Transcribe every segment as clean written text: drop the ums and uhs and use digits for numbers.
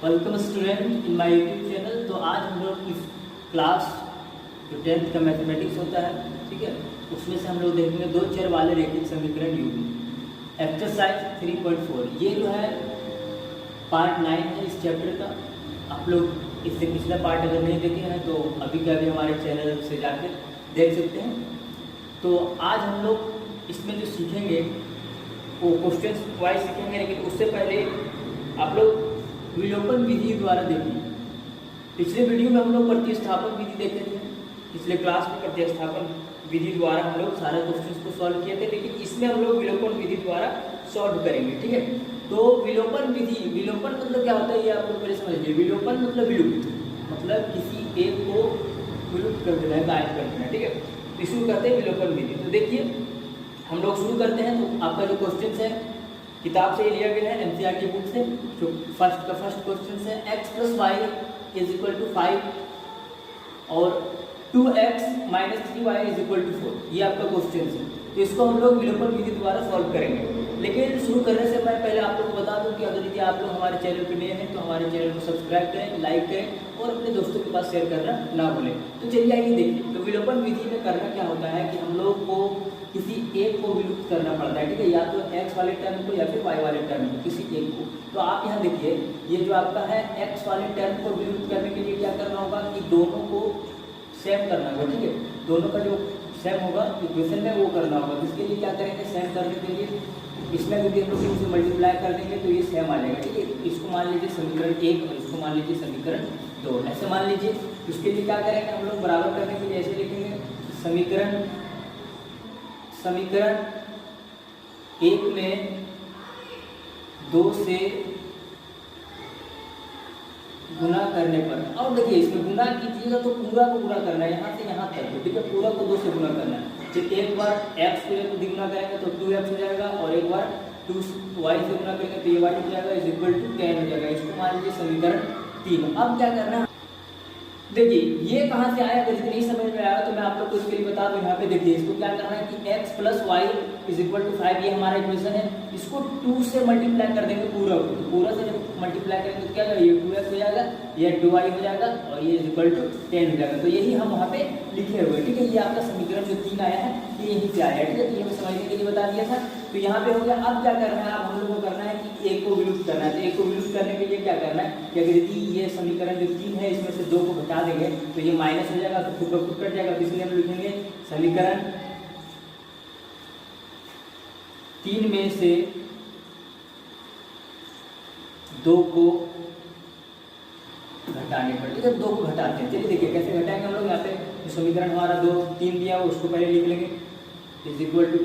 Welcome student in my YouTube channel. तो आज हम लोग इस क्लास जो 10th का मैथमेटिक्स होता है, ठीक है, उसमें से हम लोग देखेंगे दो चर वाले रैखिक समीकरण यूज एक्सरसाइज 3.4। ये जो है पार्ट 9 है इस चैप्टर का। आप लोग इससे पिछला पार्ट अगर नहीं देखे हैं तो अभी का भी हमारे चैनल से जाकर देख सकते हैं। तो आज हम लोग इसमें जो सीखेंगे वो क्वेश्चन वाइज सीखेंगे, लेकिन उससे पहले आप लोग विलोपन विधि द्वारा देखिए। पिछले वीडियो में हम लोग प्रतिस्थापन विधि देखे थे, पिछले क्लास में प्रतिस्थापन विधि द्वारा हम लोग सारे क्वेश्चंस को सॉल्व किए थे, लेकिन इसमें हम लोग विलोपन विधि द्वारा सॉल्व करेंगे, ठीक है। तो विलोपन विधि, विलोपन मतलब क्या होता है ये आप लोग पहले समझिए। विलोपन मतलब विलुप्त, मतलब किसी एक को विलुप्त कर देना है, गायब कर देना है, ठीक है। इसको कहते हैं विलोपन विधि। तो देखिए हम लोग शुरू करते हैं। तो आपका जो क्वेश्चन है किताब से लिया गया है, एनसीईआरटी बुक से। जो फर्स्ट क्वेश्चन है x + y = 5 और 2x - 3y = 4। ये आपका क्वेश्चन है। तो इसको हम लोग विलोपन विधि द्वारा सॉल्व करेंगे। लेकिन शुरू करने से मैं पहले आप लोग को बता दूं कि अगर यदि आप लोग हमारे चैनल पर नए हैं तो हमारे चैनल को सब्सक्राइब करें, लाइक करें और अपने दोस्तों के पास शेयर करना ना भूलें। तो चलिए आइए देखिए। तो विलोपन विधि में करना क्या होता है कि हम लोग को किसी एक को विलुप्त करना पड़ता है, ठीक है, या तो x वाले टर्म को या फिर y वाले टर्म को, किसी एक को। तो आप यहाँ देखिए, ये जो आपका है x वाले टर्म को विलुप्त करने के लिए क्या करना होगा कि दोनों को सेम करना होगा, ठीक है। दोनों का जो सेम होगा इक्वेशन में वो करना होगा। इसके लिए क्या करेंगे, सेम करने के लिए इसमें यदि हम लोग इनसे मल्टीप्लाई कर देंगे तो ये सेम आ जाएगा, ठीक है। इसको मान लीजिए समीकरण 1 और इसको मान लीजिए समीकरण 2, ऐसे मान लीजिए। उसके लिए क्या करेंगे हम लोग, बराबर करने के लिए ऐसे लिखेंगे, समीकरण 1 में 2 से गुना करने पर, और देखिए इसमें गुना कीजिएगा तो पूरा को गुना करना है, यहाँ से यहाँ तक, ठीक है। पूरा को 2 से गुना करना है। जब एक बार x को गुना करेंगे तो 2x हो जाएगा, और एक बार 2y से गुना करेंगे तो ये y हो जाएगा, = 10 हो जाएगा। इसको मान लीजिए समीकरण 3। अब क्या करना है, देखिए ये कहाँ से आया, अगर नहीं समझ में आया तो मैं आप लोग को इसके लिए बता दूं। यहाँ पे देखिए इसको क्या करना है कि x + y = 5, ये हमारा इक्वेशन है। इसको 2 से मल्टीप्लाई कर देंगे पूरा को। तो पूरा से जब मल्टीप्लाई करेंगे तो क्या होगा, ये 2x हो जाएगा, ये 2y हो जाएगा और ये = 10 हो जाएगा। तो यही हम वहाँ पे लिखे हुए, ठीक है। ये आपका समीकरण जो 3 आया है ये यहीं से आया है, ठीक है। तो ये हमें समझने के लिए बता दिया था। तो यहाँ पे हो गया। अब क्या करना है, अब हम लोग को करना है कि एक को विलुप्त करना है। तो एक को विलुप्त करने के लिए क्या करना है कि अगर यदि ये समीकरण जो 3 है इसमें से 2 को घटा देंगे तो ये माइनस हो जाएगा, तो खुद ब खुद कट जाएगा। तो इसलिए हम लिखेंगे समीकरण 3 में से 2 को घटाने पर, ठीक है। 2 को घटाते हैं। चलिए देखिए कैसे घटाएंगे हम लोग। यहाँ पे समीकरण हमारा 2 3 दिया हो उसको पहले लिख लेंगे =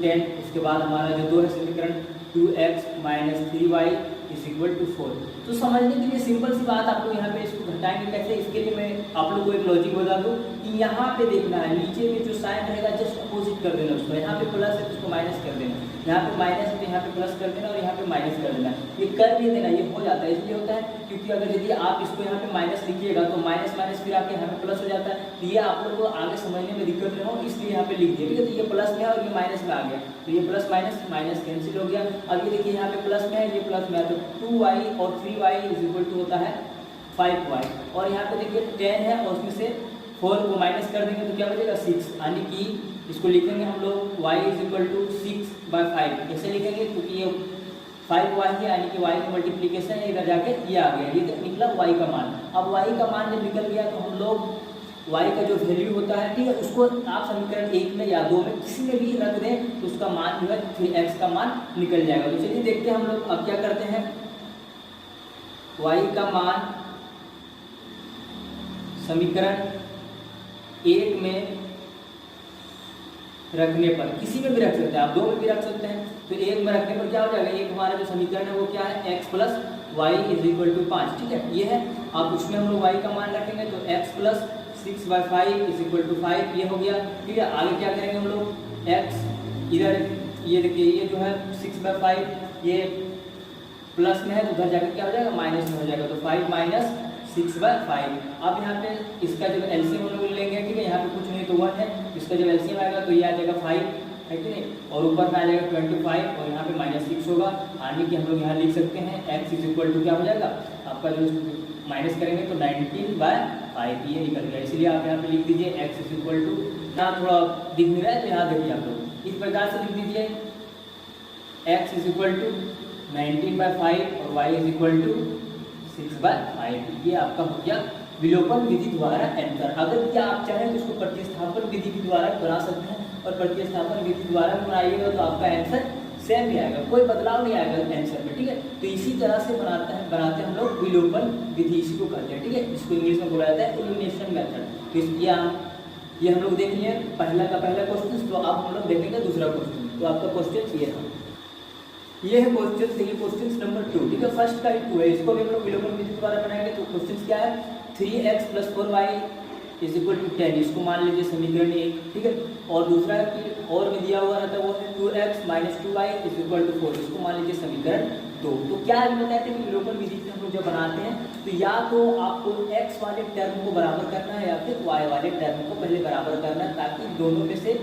10। उसके बाद हमारा जो 2 है समीकरण 2x - 3y = 4। तो समझने के लिए सिंपल सी बात, आपको यहाँ पे इसको घटाएंगे कैसे, इसके लिए मैं आप लोग को एक लॉजिक बता दूं कि यहाँ पे देखना है नीचे में जो साइन रहेगा जस्ट अपोजिट कर देना उसको। यहाँ पे प्लस है तो उसको माइनस कर देना, यहाँ पे माइनस है तो यहाँ पे प्लस कर देना और यहाँ पे माइनस कर देना। ये कर भी देना, ये हो जाता है। इसलिए होता है क्योंकि अगर यदि आप इसको यहाँ पे माइनस लिखिएगा तो माइनस माइनस फिर आपके यहाँ पे प्लस हो जाता है। तो ये आप लोग को आगे समझने में दिक्कत न हो इसलिए यहाँ पे लिख दिया, ठीक है। तो ये प्लस में है और ये माइनस में आ गया, तो ये प्लस माइनस कैंसिल हो गया। अब ये देखिए यहाँ पे प्लस में है, ये प्लस में है, तो 2y और 3y = होता है 5y। और यहाँ पे देखिए 10 है और उसमें से 4 को माइनस कर देंगे तो क्या बचेगा 6, यानी कि इसको लिखेंगे हम लोग y = 6/5। कैसे लिखेंगे, क्योंकि ये 5y है यानी कि y की मल्टीप्लीकेशन है, इधर जाके ये आ गया, ये निकला y का मान। अब y का मान जब निकल गया तो हम लोग y का जो वैल्यू होता है, ठीक है, उसको आप समीकरण 1 में या 2 में किसी में भी रख दें तो उसका मान जो है 3x का मान निकल जाएगा। तो चलिए देखते हैं हम लोग अब क्या करते हैं। y का मान समीकरण 1 में रखने पर, किसी में भी रख सकते हैं आप, 2 में भी रख सकते हैं। तो 1 में रखने पर क्या हो जाएगा, एक हमारा जो समीकरण है वो क्या है, x + y = 5, ठीक है, ये है। अब उसमें हम लोग y का मान रखेंगे तो x + 6/5 = 5, ये हो गया, ठीक है। आगे क्या करेंगे हम लोग, x इधर ये देखिए ये जो है 6/5 ये प्लस में है तो उधर जाकर क्या हो जाएगा, माइनस में हो जाएगा। तो 5 - 6/5। अब यहाँ पे इसका जब एलसीएम हम लोग लेंगे, ठीक है, यहाँ पे कुछ नहीं तो 1 है, इसका जब एलसीएम आएगा तो ये आ जाएगा 5 है कि नहीं, और ऊपर में आ जाएगा 25 और यहाँ पे -6 होगा। यानी कि हम लोग यहाँ लिख सकते हैं x इज इक्वल टू क्या हो जाएगा आपका, जो माइनस करेंगे तो 19/5 ये निकल गया। इसलिए आप यहाँ पे लिख दीजिए x इज इक्वल टू, यहाँ थोड़ा दिख नहीं रहा है तो यहाँ देखिए आप लोग इस प्रकार से लिख दीजिए x इज इक्वल टू 19/5 और y इज इक्वल टू 6/5। ये आपका हो गया विलोपन विधि द्वारा आंसर। अगर क्या आप चाहें तो इसको प्रतिस्थापन विधि के द्वारा बना सकते हैं, और प्रतिस्थापन विधि द्वारा बनाइएगा तो आपका आंसर सेम ही आएगा, कोई बदलाव नहीं आएगा आंसर में, ठीक है। तो इसी तरह से बनाते हैं हम लोग विलोपन विधि, इसी को कहते हैं, ठीक है। इसको इंग्लिश में बोला जाता है एलिमिनेशन मेथड। तो ये हम लोग देख लिए पहला क्वेश्चन। तो अब हम लोग देखेंगे दूसरा क्वेश्चन। तो आपका क्वेश्चन ये था, ये है क्वेश्चन, देखिए क्वेश्चन नंबर 2, ठीक है। फर्स्ट का 2 है, इसको भी हम लोग विलोपन विधि द्वारा बनाएंगे। तो क्वेश्चन क्या है, 3x + 4y is equal to 10, इसको मान लीजिए समीकरण 1, ठीक है। और दूसरा है कि और में दिया हुआ रहता है वो है 2x - 2y is equal to 4, इसको मान लीजिए समीकरण 2। तो क्या है बताते हैं कि विलोपन विधि से हम लोग जब बनाते हैं तो या तो आपको x वाले टर्म को बराबर करना है या फिर y वाले टर्म को पहले बराबर करना है, ताकि दोनों में से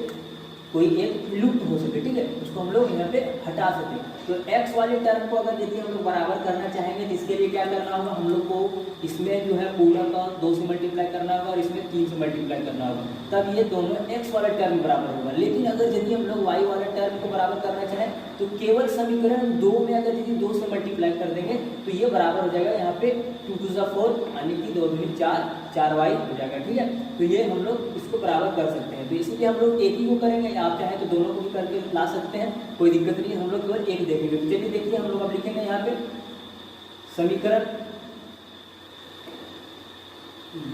कोई एक लुप्त हो सके, ठीक है, उसको हम लोग यहाँ पे हटा सकें। तो x वाले टर्म को अगर देखिए हम लोग बराबर करना चाहेंगे तो इसके लिए क्या करना होगा, हम लोग को इसमें जो है पूरा का 2 से मल्टीप्लाई करना होगा और इसमें 3 से मल्टीप्लाई करना होगा, तब ये दोनों x वाला टर्म बराबर होगा। लेकिन अगर यदि हम लोग y वाला टर्म को बराबर करना चाहें तो केवल समीकरण 2 में अगर यदि 2 से मल्टीप्लाई कर देंगे तो ये बराबर हो जाएगा यहाँ पे 2 to the 4, यानी कि 2 दूनी 4y हो जाएगा, ठीक है। तो ये हम लोग इसको बराबर कर सकते हैं। तो इसीलिए हम लोग एक ही को करेंगे, आप चाहें तो दोनों को भी करके ला सकते हैं, कोई दिक्कत नहीं, हम लोग केवल एक देखेंगे। तो चलिए देखिए हम लोग अब लिखेंगे यहाँ पे समीकरण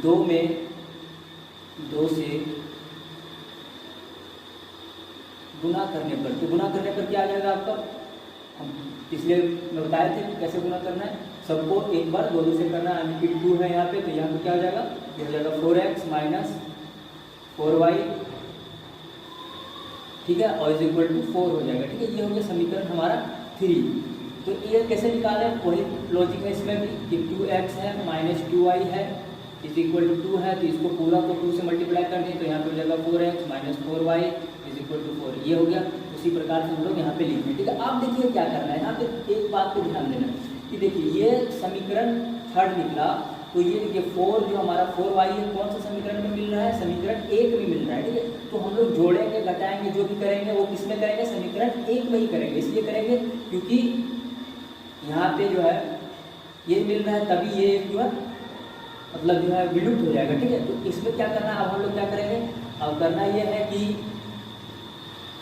2 में 2 से गुना करने पर, तो गुना करने पर क्या आ जाएगा आपका, हम पिछले में बताए थे कि कैसे गुना करना है, सबको एक बार 2 से करना है। यानी कि 2 है यहाँ पे, तो यहाँ पे क्या हो जाएगा, ये हो जाएगा 4x - 4y, ठीक है, और इज इक्वल टू 4 हो जाएगा, ठीक है। ये हो गया समीकरण हमारा 3। तो ये कैसे निकालें, वही लॉजिक है इसमें भी कि 2x है - 2y है इज इक्वल टू 2 है, तो इसको पूरा को 2 से मल्टीप्लाई कर दें तो यहाँ पे हो जाएगा 4x - 4y is equal to 4, ये हो गया। उसी प्रकार से हम लोग यहाँ पे लिखें, ठीक है। आप देखिए क्या करना है, यहाँ पे एक बात को ध्यान देना कि देखिए ये समीकरण 3 निकला, तो ये देखिए 4 जो हमारा 4y है कौन सा समीकरण में मिल रहा है, समीकरण 1 में मिल रहा है, ठीक है। तो हम लोग जोड़ेंगे घटाएंगे जो भी करेंगे वो किस में करेंगे, समीकरण 1 में ही करेंगे। इसलिए करेंगे क्योंकि यहाँ पे जो है ये मिल रहा है, तभी ये जो है मतलब जो है विलुप्त हो जाएगा, ठीक है। तो इसमें क्या करना है, अब हम लोग क्या करेंगे, अब करना ये है कि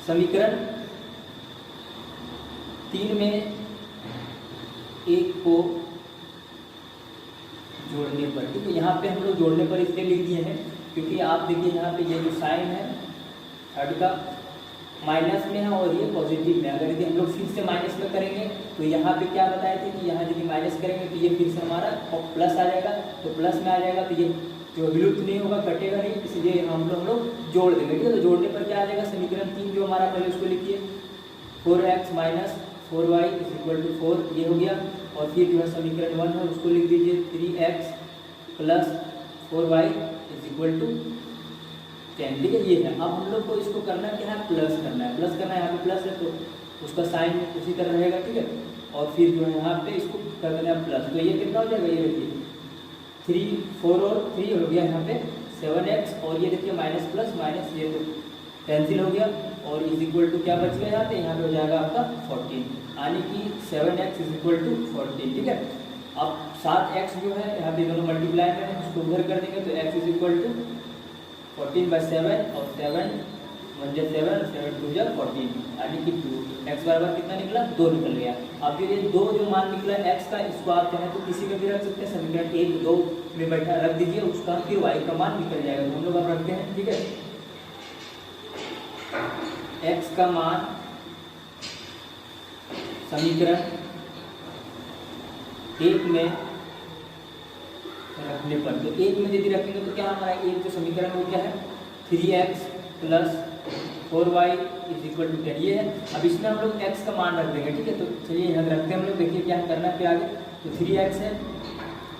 समीकरण 3 में 1 को जोड़ने पर, ठीक है। यहाँ पे हम लोग जोड़ने पर इसलिए लिख दिए हैं क्योंकि आप देखिए यहाँ पे ये जो साइन है 3 का माइनस में है और ये पॉजिटिव में। अगर यदि हम लोग फिर से माइनस में करेंगे तो यहाँ पे क्या बताए थे कि यहाँ यदि माइनस करेंगे तो ये फिर से हमारा प्लस आ जाएगा, तो प्लस में आ जाएगा तो ये जो विलुप्त नहीं होगा, कटेगा नहीं, इसलिए हम लोग जोड़ देंगे, ठीक है। तो जोड़ने पर क्या आ जाएगा, समीकरण 3 जो हमारा, पहले उसको लिखिए 4x - 4y is equal to 4, ये हो गया। और फिर जो है समीकरण 1 है उसको लिख दीजिए 3x + 4y is equal to 10, ठीक है, ये है। अब हम लोग को इसको करना क्या है, प्लस करना है, प्लस करना है, यहाँ पे प्लस है तो उसका साइन उसी तरह रहेगा, ठीक है। और फिर जो है यहाँ पे इसको कर देना है प्लस, तो ये कितना हो जाएगा, ये देखिए 3 4 और 3 हो गया यहाँ पे 7x, और ये देखिए माइनस प्लस माइनस ये तो कैंसिल हो गया, और इज इक्वल टू क्या बच गया यहाँ पे हो जाएगा आपका 14, यानी कि 7x इज इक्वल टू 14, ठीक है। अब 7x जो है यहाँ पे दोनों मल्टीप्लाई में है, उसको उधर कर देंगे तो x इज इक्वल टू 14/7 और 7 1 जा 7 7 2 जा 14, यानी कि 2, x बराबर कितना निकला, 2 निकल गया। अब फिर ये 2 जो मान निकला x का, इसको आप चाहें तो किसी में भी रख सकते हैं, समीकरण 1 2 में बैठा रख दीजिए, उसका फिर y का मान निकल जाएगा। तो हम लोग अब रखते हैं, ठीक है, x का मान समीकरण 1 में रखने पर, तो 1 में यदि रखेंगे तो क्या हमारा एक जो समीकरण है वो क्या है, 3x + 4y is equal to 10, ये है। अब इसमें हम लोग x का मान रख देंगे, ठीक है। तो चलिए यहाँ रखते हैं हम लोग, देखिए क्या करना है फिर आगे। तो 3x है,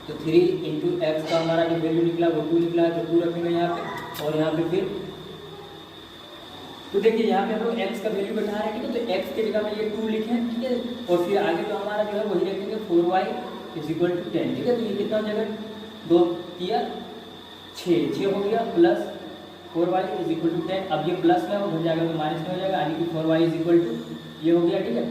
तो 3 × x का हमारा जो वैल्यू निकला वो 2 निकला है, तो 2 रखेंगे यहाँ पे, और यहाँ पे फिर तो देखिए यहाँ पे हम लोग x का वैल्यू बैठा रहे हैं, ठीक है, तो x की जगह में ये 2 लिखे, ठीक है, और फिर आगे जो हमारा जो है वही रखेंगे 4y = 10, ठीक है। तो ये कितना हो जाएगा, 2 या 6 हो गया, प्लस 4y = 10। अब ये प्लस में हो जाएगा तो माइनस में हो जाएगा, यानी कि 4y ये हो गया, ठीक है,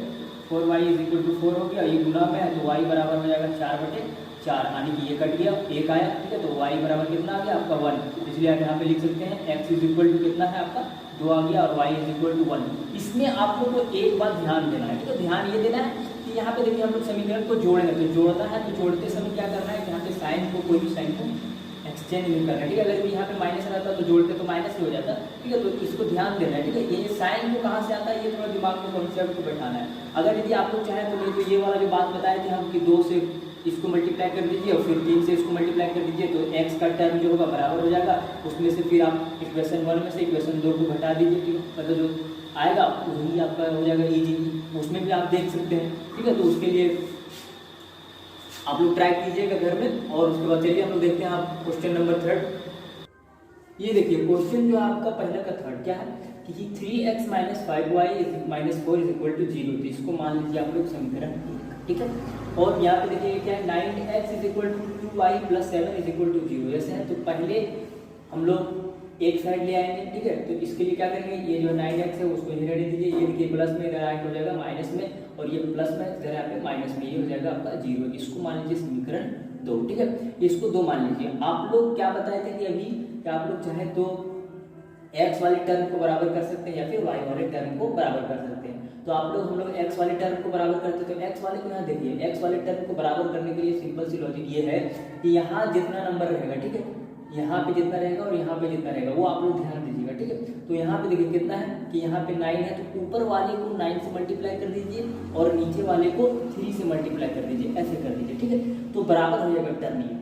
4y = 4 हो गया, ये गुना में है तो y बराबर हो जाएगा 4/4, यानी कि ये कट गया, 1 आया, ठीक है। तो y बराबर कितना आ गया आपका 1, इसलिए आप यहाँ पे लिख सकते हैं x = कितना है आपका 2 आ गया, और y = 1। इसमें आप लोग को एक बात ध्यान देना है, ठीक है, ध्यान ये देना है कि यहाँ पे देखिए हम लोग समीकरण को जोड़ेंगे, तो जोड़ना है तो जोड़ते समय क्या करना है, यहाँ पे साइन को, कोई भी साइन को एक्सचेंज नहीं करना है, ठीक है। अगर यहाँ पे माइनस रहता तो जोड़ते तो माइनस ही हो जाता, ठीक है। तो इसको ध्यान देना है, ठीक है। ये साइन को कहाँ से आता है, ये थोड़ा दिमाग में कॉन्सेप्ट को बैठाना है। अगर यदि आप लोग चाहें तो नहीं तो ये वाला जो बात बताए थे हम कि 2 से इसको मल्टीप्लाई कर दीजिए और फिर 3 से इसको मल्टीप्लाई कर दीजिए, तो x का टर्म जो होगा बराबर हो जाएगा, उसमें से फिर आप इक्वेशन 1 में से इक्वेशन 2 को घटा दीजिए, ठीक है, मतलब जो आएगा वही आपका हो जाएगा इजी, उसमें भी आप देख सकते हैं, ठीक है। तो उसके लिए आप लोग ट्राई कीजिएगा घर में। और उसके बाद चलिए हम लोग देखते हैं आप क्वेश्चन नंबर 3। ये देखिए क्वेश्चन जो आपका पहला का थर्ड क्या है कि 3x - 5y - 4 = 0, तो इसको मान लीजिए आप लोग समीकरण 1, ठीक है। और यहाँ पे देखिए क्या है, 9x = 2y + 7 = 0 ऐसे है। तो पहले हम लोग एक साइड ले आएंगे, ठीक है। तो इसके लिए क्या करेंगे, ये जो 9x है उसको इधर रहने दीजिए, ये देखिए प्लस में इधर हो जाएगा माइनस में, और ये प्लस में इधर यहाँ पे माइनस में, ये हो जाएगा आपका 0। इसको मान लीजिए समीकरण 2, ठीक है, इसको 2 मान लीजिए। आप लोग क्या बताए थे कि अभी कि आप लोग चाहे तो x वाले टर्म को बराबर कर सकते हैं या फिर y वाले टर्म को बराबर कर सकते हैं। तो आप लोग हम लोग x वाले टर्म को बराबर करते हैं, तो x वाले को यहाँ देखिए, x वाले टर्म को बराबर करने के लिए सिंपल सी लॉजिक ये है कि यहाँ जितना नंबर रहेगा, ठीक है, यहाँ पे जितना रहेगा और यहाँ पे जितना रहेगा वो आप लोग ध्यान दीजिएगा, ठीक है। तो यहाँ पे देखिए कितना है कि यहाँ पे 9 है, तो ऊपर वाले को 9 से मल्टीप्लाई कर दीजिए और नीचे वाले को 3 से मल्टीप्लाई कर दीजिए, ऐसे कर दीजिए, ठीक है। तो बराबर हो जाएगा टर्म ये,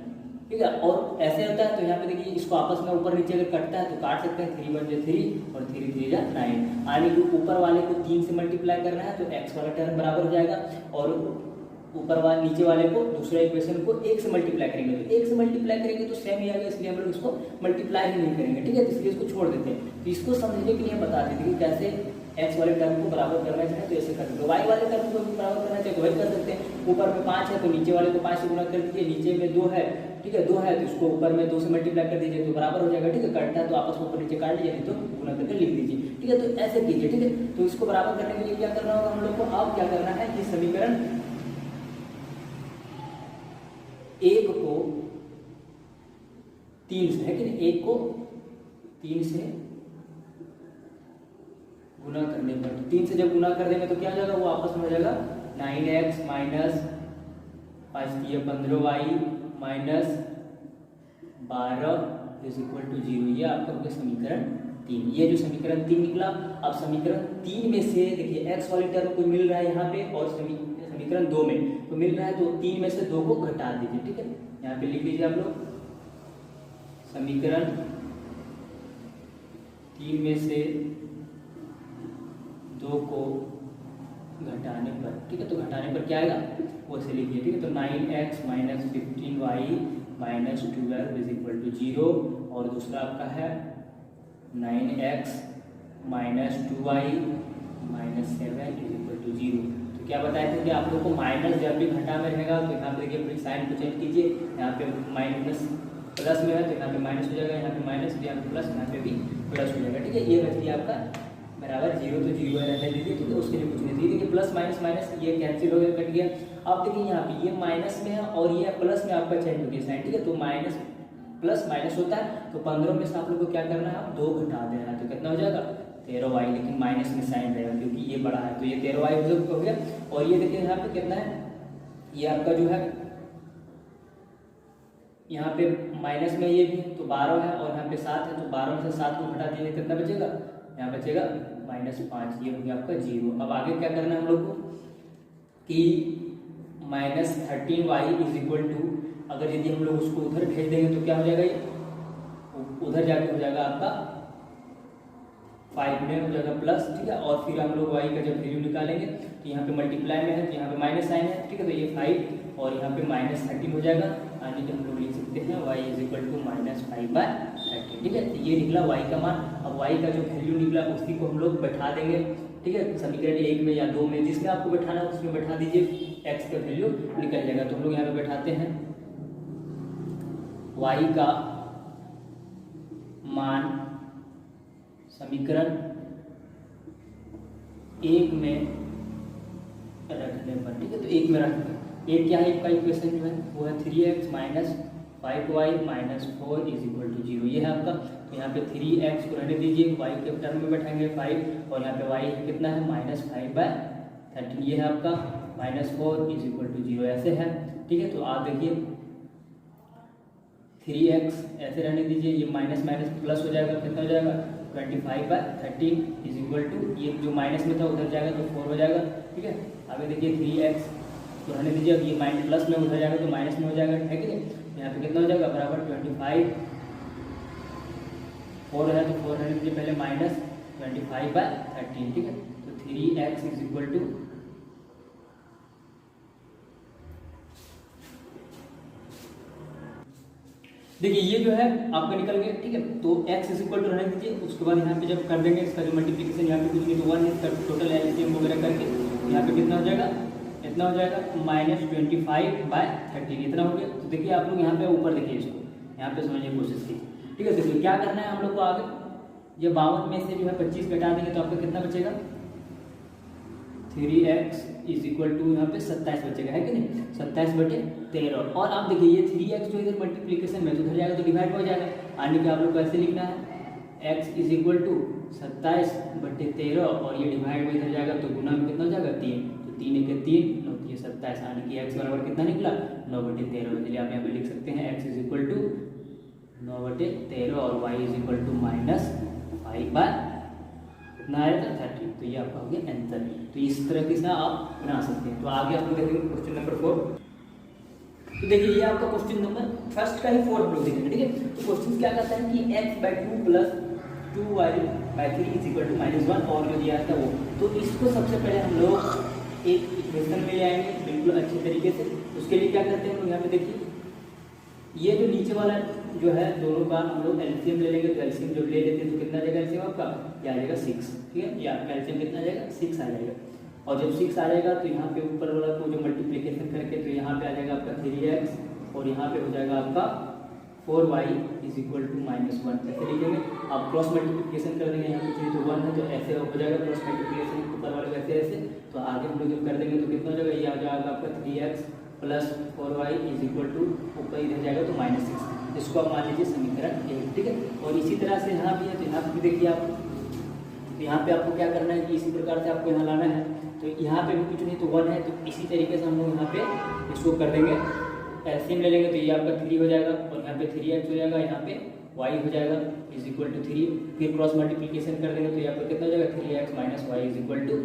ठीक है। और ऐसे होता है तो यहाँ पे देखिए इसको आपस में ऊपर नीचे अगर कटता है तो काट सकते हैं, 3 × 1 = 3 और 3 × 3 = 9, यानी कि ऊपर वाले को 3 से मल्टीप्लाई करना है तो x वाला टर्म बराबर हो जाएगा, और ऊपर वाले नीचे वाले को दूसरा इक्वेशन को 1 से मल्टीप्लाई करेंगे, तो 1 से मल्टीप्लाई करेंगे तो सेम ही आएगा, इसलिए हम लोग इसको मल्टीप्लाई ही नहीं करेंगे, ठीक है। तो इसलिए इसको छोड़ देते हैं। तो इसको समझने के लिए बता देते कि कैसे x वाले टर्म को बराबर करना चाहे तो ऐसे कर सकते, y वाले टर्म को भी बराबर करना चाहे तो वही कर सकते हैं। ऊपर में 5 है तो नीचे वाले को 5 से गुना कर दीजिए, नीचे में 2 है, ठीक है, 2 है तो इसको ऊपर में 2 से मल्टीप्लाई कर दीजिए तो बराबर हो जाएगा, ठीक है। कटता है तो आपस में ऊपर नीचे काट लीजिए, नहीं तो गुना करके लिख दीजिए, ठीक है। तो ऐसे कीजिए, ठीक है। तो इसको बराबर करने के लिए क्या करना होगा हम लोग को, अब क्या करना है कि समीकरण 1 को 3 से है कि नहीं, 1 को 3 से गुना करने पर, 3 से जब गुना कर देंगे तो क्या हो जाएगा, वो आपस में हो जाएगा 9x - 5 × 15y - 12 = 0। ये आपका हो गया समीकरण 3। ये जो समीकरण 3 निकला। अब समीकरण 3 में से देखिए x वाले टर्म को मिल रहा है यहाँ पे, और समीकरण 2 में तो मिल रहा है, तो 3 में से 2 को घटा दीजिए, ठीक है। यहाँ पे लिख लीजिए आप लोग समीकरण 3 में से 2 को घटाने पर, ठीक है। तो घटाने पर क्या आएगा वो से लिखिए, ठीक है। तो 9x - 15y - 12 = 0, और दूसरा आपका है 9x - 2y - 7 = 0। तो क्या बताए थे कि आप लोग को माइनस जब भी घटा में रहेगा तो यहाँ पे देखिए अपनी साइन को चेंज कीजिए, यहाँ पे माइनस प्लस में है तो यहाँ पे माइनस हो जाएगा, यहाँ पे माइनस, यहाँ पे प्लस, यहाँ पे भी प्लस हो जाएगा, ठीक है। ये बच गया आपका बराबर 0, तो 0 रहने दीजिए, ठीक है। उसके लिए कुछ नहीं दीजिए, देखिए प्लस माइनस माइनस ये कैंसिल हो गया, कट गया। अब देखिए यहाँ पे ये माइनस में है और ये प्लस में आपका चेंज हो गया साइन, ठीक है। तो माइनस प्लस माइनस होता है, तो 15 में से आप लोग को क्या करना है, 2 घटा देना है, तो कितना हो जाएगा 13y, लेकिन माइनस में साइन रहेगा क्योंकि ये बड़ा है, तो ये 13y हो गया। और ये देखिए यहाँ पे कितना है, ये आपका जो है यहाँ पे माइनस में ये भी तो 12 है, और यहाँ पे 7 है, तो 12 में से 7 को घटा दीजिए, कितना बचेगा, यहाँ बचेगा -5, ये हो गया आपका 0। अब आगे क्या करना है हम लोग को कि -13y = अगर यदि हम लोग उसको उधर भेज देंगे तो क्या हो जाएगा, ये उधर जाके हो जाएगा आपका 5 में हो जाएगा प्लस, ठीक है। और फिर हम लोग y का जब वैल्यू निकालेंगे तो यहाँ पे मल्टीप्लाई में है तो यहाँ पे माइनस साइन है, ठीक है। तो ये 5 और यहाँ पे -13 हो जाएगा, यानी कि हम लोग लिख सकते हैं y = -5/13, ठीक है। तो ये निकला y का मान। अब वाई का जो वैल्यू निकला उसी को हम लोग बैठा देंगे, ठीक है, समीकरण 1 में या 2 में, जिसमें आपको बैठाना है उसमें बैठा दीजिए, एक्स का वैल्यू निकल जाएगा। तो हम लोग यहाँ पे बैठाते हैं वाई का मान समीकरण 1 में रखने पर, ठीक है, तो 1 में रखते एक क्या है, एक का इक्वेशन जो है वो है 3x minus 5y minus 4 is equal to 0, ये है आपका। तो यहाँ पे 3x को रहने दीजिए, y के टर्म में बैठाएंगे 5, और यहाँ पे y कितना है -5/13, ये है आपका -4 इज इक्वल टू 0, ऐसे है, ठीक है। तो आप देखिए 3x ऐसे रहने दीजिए, ये माइनस माइनस प्लस हो जाएगा, कितना हो जाएगा 25/13 इज इक्वल टू, ये जो माइनस में था उधर जाएगा तो 4 हो जाएगा, ठीक है। आगे देखिए 3x तो रहने दीजिए, अब ये माइनस प्लस में उधर जाएगा तो माइनस में हो जाएगा, है कि नहीं। यहाँ पे कितना हो जाएगा बराबर 25, 4 है तो 4 रहने दीजिए, पहले -25/13, ठीक है। तो 3x इज इक्वल टू देखिए ये जो है आपका निकल गया, ठीक है। तो x इज इक्वल टू रहने दीजिए, उसके बाद यहाँ पे जब कर देंगे इसका जो मल्टीप्लिकेशन, यहाँ पे कुछ नहीं तो 1 है, इसका टोटल एलसीएम वगैरह करके यहाँ पे कितना हो जाएगा, इतना हो जाएगा -25/13, इतना हो गया। तो देखिए आप लोग यहाँ पे ऊपर देखिए, इसको यहाँ पे समझने की कोशिश कीजिए, ठीक है। देखिए क्या करना है हम लोग को आगे, ये 52 में से जो है 25 घटा देंगे तो आपका कितना बचेगा 3x इज इक्वल टू यहाँ पे 27 बचेगा, है कि नहीं, 27/13। और आप देखिए ये 3x जो इधर मल्टीप्लिकेशन में तो उधर जाएगा तो डिवाइड हो जाएगा, यानी कि आप लोग को ऐसे लिखना है x इज इक्वल टू 27/13, और ये डिवाइड में इधर जाएगा तो गुना में कितना हो जाएगा 3, तो 3 × 3 9, ये 27, यानी कि x बराबर कितना निकला 9/13। चलिए आप यहाँ पे लिख सकते हैं x इज इक्वल टू 9/13 और y इज इक्वल टू -5/13, तो ये आपका हो गया आंसर। तो इस तरह की से आप बना सकते हैं। तो आगे आप लोग देखेंगे क्वेश्चन नंबर 4। तो देखिए ये आपका क्वेश्चन नंबर फर्स्ट का ही 4 हम लोग देखेंगे, ठीक है। तो क्वेश्चन क्या कहता है कि x/2 + 2y/3 is equal to -1, और जो दिया था वो, तो इसको सबसे पहले हम लोग एक इक्वेशन में ले आएंगे बिल्कुल अच्छे तरीके से। उसके लिए क्या करते हैं हम लोग, यहाँ पे देखिए ये जो नीचे वाला जो है दोनों का हम लोग एलसीएम ले लेंगे। तो एलसीएम जब ले लेते हैं तो कितना आ जाएगा एलसीएम आपका, ये आ जाएगा 6, ठीक है। ये आपका एलसीएम कितना आ जाएगा 6 आ जाएगा, और जब 6 आ जाएगा तो यहाँ पे ऊपर वाला को जो मल्टीप्लिकेशन करके तो यहाँ पे आ जाएगा आपका 3x, और यहाँ पे हो जाएगा आपका 4y इज इक्वल टू -1, ऐसे लिखेंगे। आप क्रॉस मल्टीप्लिकेशन कर देंगे, यहाँ पे 3 तो 1 है तो ऐसे हो जाएगा क्रॉस मल्टीप्लिकेशन ऊपर वाले वैसे ऐसे। तो आगे हम लोग जब कर देंगे तो कितना हो जाएगा, ये आ जाएगा आपका 3x + 4y is equal to, ऊपर इधर जाएगा तो -6, इसको आप मान लीजिए समीकरण 1, ठीक है। और इसी तरह से यहाँ भी है, तो यहाँ पे भी देखिए आप, तो यहाँ पे आपको क्या करना है कि इसी प्रकार से आपको यहाँ लाना है। तो यहाँ पे भी कुछ नहीं तो 1 है, तो इसी तरीके से हम लोग यहाँ पे इसको कर देंगे, एलसीएम ले लेंगे तो ये आपका 3 हो जाएगा, और यहाँ पे 3x हो जाएगा, यहाँ पे y हो जाएगा इज इक्वल टू 3, फिर क्रॉस मल्टीप्लिकेशन कर देंगे तो यहाँ पर कितना हो जाएगा 3x - y is equal to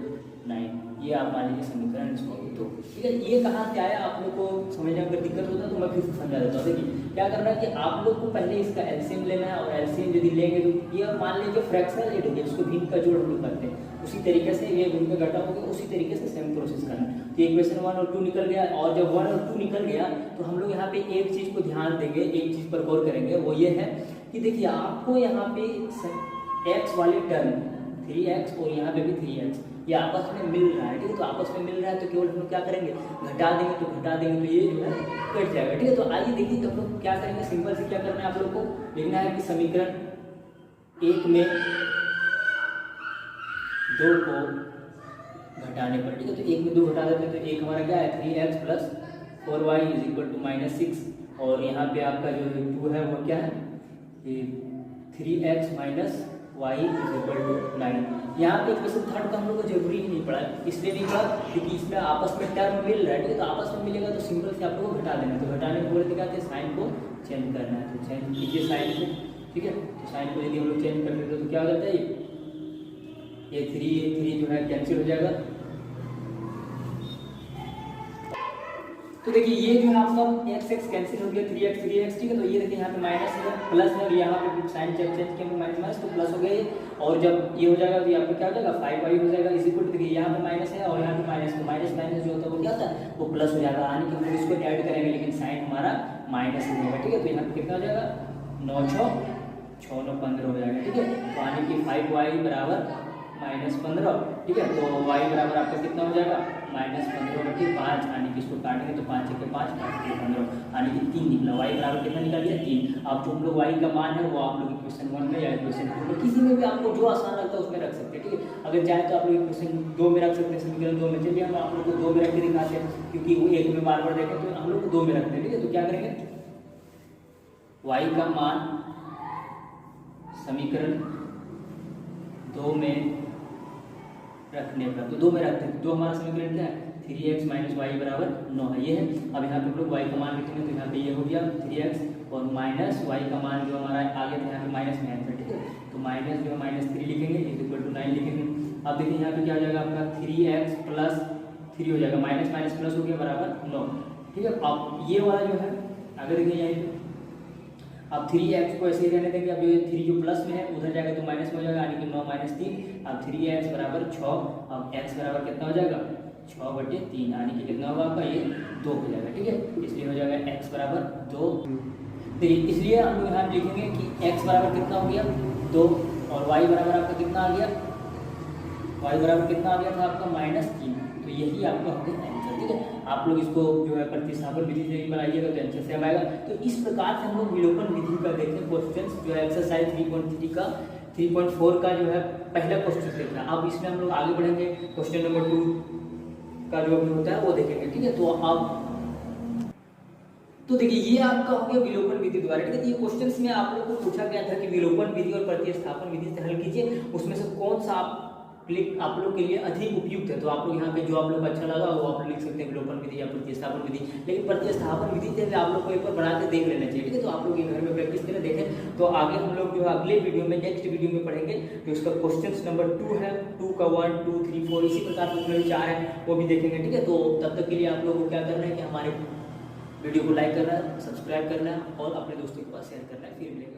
9, ये आप मान लीजिए समीकरण इसको। तो ठीक है, ये कहाँ से आया आप लोग को समझने में अगर दिक्कत होता है तो मैं फिर से समझा देता हूँ। देखिए क्या करना है कि आप लोग को पहले इसका एलसीएम लेना है, और एलसीएम यदि लेंगे तो ये मान लीजिए फ्रैक्शनल रेट हो गया, इसको भिन्न का जोड़ हम लोग करते हैं, उसी तरीके से ये भिन्न का घटा हो गया, उसी तरीके से सेम प्रोसेस करना है। तो इक्वेशन 1 और 2 निकल गया, और जब 1 और 2 निकल गया तो हम लोग यहाँ पे एक चीज़ को ध्यान देंगे, एक चीज़ पर गौर करेंगे, वो ये है कि देखिए आपको यहाँ पे एक्स वाले टर्म 3x और यहाँ पे भी 3x ये आपस में मिल रहा है, ठीक है। तो आपस में मिल रहा है तो केवल हम लोग क्या करेंगे, घटा देंगे, तो घटा देंगे तो ये जो है कट जाएगा, ठीक है। तो आइए देखिए तो हम लोग क्या करेंगे, सिंपल से क्या करना है आप लोग को लिखना है कि समीकरण 1 में 2 को घटाने पर, ठीक है। तो 1 में 2 घटा देते हैं तो एक हमारा क्या है 3x + 4y is equal to -6, और यहाँ पे आपका जो 2 है वो क्या है 3x - y is equal to 9। यहाँ पे इक्वेशन थर्ड का हम लोग को जरूरी ही नहीं पड़ा, इसलिए नहीं पड़ा क्योंकि इसमें आपस में टर्म मिल रहा है, ठीक है। तो आपस में मिलेगा तो सिंपल से आप लोग को घटा देना है। तो घटाने को बोलते क्या थे, साइन को चेंज करना है, तो चेंज कीजिए साइन को, ठीक है। तो साइन को यदि हम लोग चेंज कर देते तो क्या हो जाता है, ये 3 जो है कैंसिल हो जाएगा। तो देखिए ये जो है आपका x कैंसिल हो गया, 3x, ठीक है। तो ये देखिए यहाँ पे माइनस है, प्लस है, यहाँ पे साइन चेंज किया माइनस तो प्लस हो गया ये, और जब ये हो जाएगा तो यहाँ पे क्या हो जाएगा 5y हो जाएगा इस इक्वल टू, देखिए यहाँ पे माइनस है और यहाँ पे माइनस, तो माइनस जो होता है वो क्या होता है वो प्लस हो जाएगा, यानी कि हम लोग इसको ऐड करेंगे लेकिन साइन हमारा माइनस हो जाएगा, ठीक है। तो यहाँ पे कितना हो जाएगा 9×6 6 9 15 हो जाएगा, ठीक है। तो यानी कि 5y बराबर -15, ठीक है। तो y बराबर आपका कितना हो जाएगा -15/5, यानी कि इसको काटेंगे तो 5 1 5 5 15, यानी कि 3 निकला। y बराबर कितना निकल गया 3। अब जो हम लोग y का मान है वो आप लोग इक्वेशन 1 में या इक्वेशन 2 में किसी में भी आपको जो आसान लगता है उसमें रख सकते हैं, ठीक है। अगर चाहे तो आप लोग इक्वेशन 2 में रख सकते हैं, समीकरण 2 में। चलिए हम आप लोग को 2 में रख के दिखाते हैं, क्योंकि वो 1 में बार बार देखें तो हम लोग को 2 में रखते हैं, ठीक है। तो क्या करेंगे, y का मान समीकरण 2 में रखने पर, तो 2 में रखते हैं। तो हमारा समीकरण क्या है 3x - y बराबर 9 है, ये है। अब यहाँ पे हम लोग y का मान लिखेंगे तो यहाँ पे ये हो गया 3x और माइनस y का मान जो हमारा आगे था यहाँ पे माइनस में आंसर, ठीक है। तो माइनस जो है -3 लिखेंगे =9 लिखेंगे। अब देखिए यहाँ पे क्या हो जाएगा आपका 3x + 3 हो जाएगा, माइनस माइनस प्लस हो गया बराबर 9, ठीक है। अब ये वाला जो है आगे देखिए यहाँ पे अब 3x को ऐसे ही रहने देंगे। अब जो 3 जो प्लस में है उधर जाएगा तो माइनस में हो जाएगा, यानी कि 9 - 3। अब 3x बराबर 6, अब x बराबर कितना हो जाएगा 6/3, यानी कि कितना होगा आपका ये 2 हो जाएगा, ठीक है। इसलिए हो जाएगा x बराबर 2। तो इसलिए हम लोग यहाँ लिखेंगे कि x बराबर कितना हो गया 2 और y बराबर आपका कितना आ गया, y बराबर कितना आ गया था आपका -3। तो यही आपका हो गया आंसर, ठीक है। आप लोग इसको जो है प्रतिस्थापन विधि से ही बनाइएगा तो आंसर से आएगा। तो इस प्रकार से हम लोग विलोपन विधि का देखें क्वेश्चंस जो है एक्सरसाइज 3.3 का 3.4 का जो है पहला क्वेश्चन देखना। अब इसमें हम लोग आगे बढ़ेंगे, क्वेश्चन नंबर 2 का जो भी होता है वो देखेंगे, ठीक है। तो अब तो देखिए ये आपका हो गया विलोपन विधि द्वारा, ठीक है। ये क्वेश्चंस में आप लोग को पूछा गया था कि विलोपन विधि और प्रतिस्थापन विधि से हल कीजिए, उसमें से कौन सा आप लोग के लिए अधिक उपयुक्त है। तो आप लोग यहाँ पे जो आप लोग को अच्छा लगा वो आप लोग लिख सकते हैं, विलोपन विधि या प्रतिस्थापन विधि। लेकिन प्रतिस्थापन विधि से आप लोग को एक बार बना के देख लेना चाहिए, ठीक है। तो आप लोग ये घर में प्रैक्टिस करें, देखें। तो आगे हम लोग जो है अगले वीडियो में, नेक्स्ट वीडियो में पढ़ेंगे। तो इसका क्वेश्चन नंबर 2 है, 2 का 1 2 3 4 इसी प्रकार से उसमें 4 है वो भी देखेंगे, ठीक है। तो तब तक के लिए आप लोगों को क्या करना है कि हमारे वीडियो को लाइक करना है, सब्सक्राइब करना है और अपने दोस्तों के पास शेयर करना है। फिर मिलेंगे।